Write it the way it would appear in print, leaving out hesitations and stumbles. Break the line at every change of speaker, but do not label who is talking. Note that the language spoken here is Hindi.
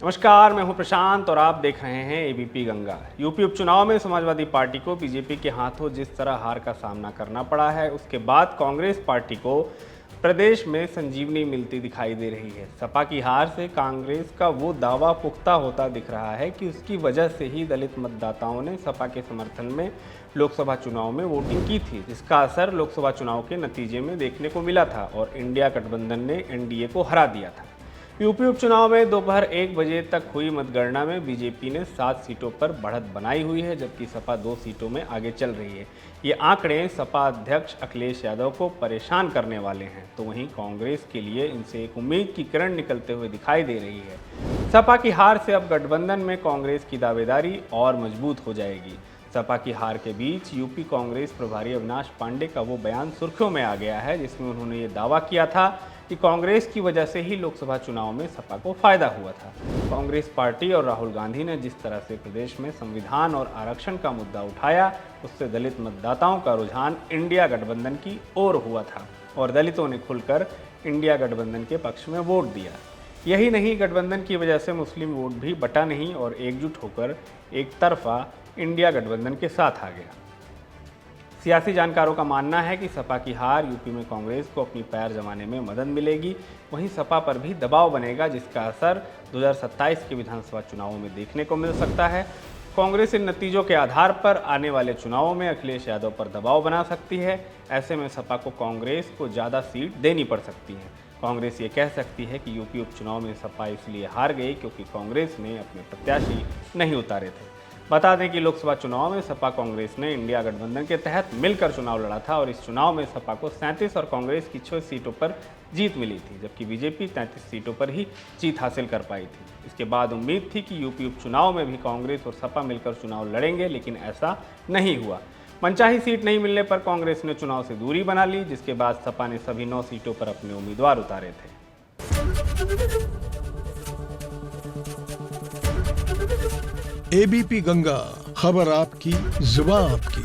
नमस्कार, मैं हूं प्रशांत और आप देख रहे हैं एबीपी गंगा। यूपी उपचुनाव में समाजवादी पार्टी को बीजेपी के हाथों जिस तरह हार का सामना करना पड़ा है, उसके बाद कांग्रेस पार्टी को प्रदेश में संजीवनी मिलती दिखाई दे रही है। सपा की हार से कांग्रेस का वो दावा पुख्ता होता दिख रहा है कि उसकी वजह से ही दलित मतदाताओं ने सपा के समर्थन में लोकसभा चुनाव में वोटिंग की थी, जिसका असर लोकसभा चुनाव के नतीजे में देखने को मिला था और इंडिया गठबंधन ने एनडीए को हरा दिया था। यूपी उपचुनाव में दोपहर 1 बजे तक हुई मतगणना में बीजेपी ने 7 सीटों पर बढ़त बनाई हुई है, जबकि सपा 2 सीटों में आगे चल रही है। ये आंकड़े सपा अध्यक्ष अखिलेश यादव को परेशान करने वाले हैं, तो वहीं कांग्रेस के लिए इनसे एक उम्मीद की किरण निकलते हुए दिखाई दे रही है। सपा की हार से अब गठबंधन में कांग्रेस की दावेदारी और मजबूत हो जाएगी। सपा की हार के बीच यूपी कांग्रेस प्रभारी अविनाश पांडे का वो बयान सुर्खियों में आ गया है, जिसमें उन्होंने ये दावा किया था कि कांग्रेस की वजह से ही लोकसभा चुनाव में सपा को फायदा हुआ था। कांग्रेस पार्टी और राहुल गांधी ने जिस तरह से प्रदेश में संविधान और आरक्षण का मुद्दा उठाया, उससे दलित मतदाताओं का रुझान इंडिया गठबंधन की ओर हुआ था और दलितों ने खुलकर इंडिया गठबंधन के पक्ष में वोट दिया। यही नहीं, गठबंधन की वजह से मुस्लिम वोट भी बटा नहीं और एकजुट होकर एक तरफा इंडिया गठबंधन के साथ आ गया। सियासी जानकारों का मानना है कि सपा की हार यूपी में कांग्रेस को अपनी पैर जमाने में मदद मिलेगी, वहीं सपा पर भी दबाव बनेगा, जिसका असर 2027 के विधानसभा चुनावों में देखने को मिल सकता है। कांग्रेस इन नतीजों के आधार पर आने वाले चुनावों में अखिलेश यादव पर दबाव बना सकती है। ऐसे में सपा को कांग्रेस को ज़्यादा सीट देनी पड़ सकती है। कांग्रेस ये कह सकती है कि यूपी उपचुनाव में सपा इसलिए हार गई क्योंकि कांग्रेस ने अपने प्रत्याशी नहीं उतारे थे। बता दें कि लोकसभा चुनाव में सपा कांग्रेस ने इंडिया गठबंधन के तहत मिलकर चुनाव लड़ा था और इस चुनाव में सपा को 37 और कांग्रेस की 6 सीटों पर जीत मिली थी, जबकि बीजेपी 33 सीटों पर ही जीत हासिल कर पाई थी। इसके बाद उम्मीद थी कि यूपी उपचुनाव में भी कांग्रेस और सपा मिलकर चुनाव लड़ेंगे, लेकिन ऐसा नहीं हुआ। मनचाही सीट नहीं मिलने पर कांग्रेस ने चुनाव से दूरी बना ली, जिसके बाद सपा ने सभी 9 सीटों पर अपने उम्मीदवार उतारे थे।
एबीपी गंगा, खबर आपकी, जुबान आपकी।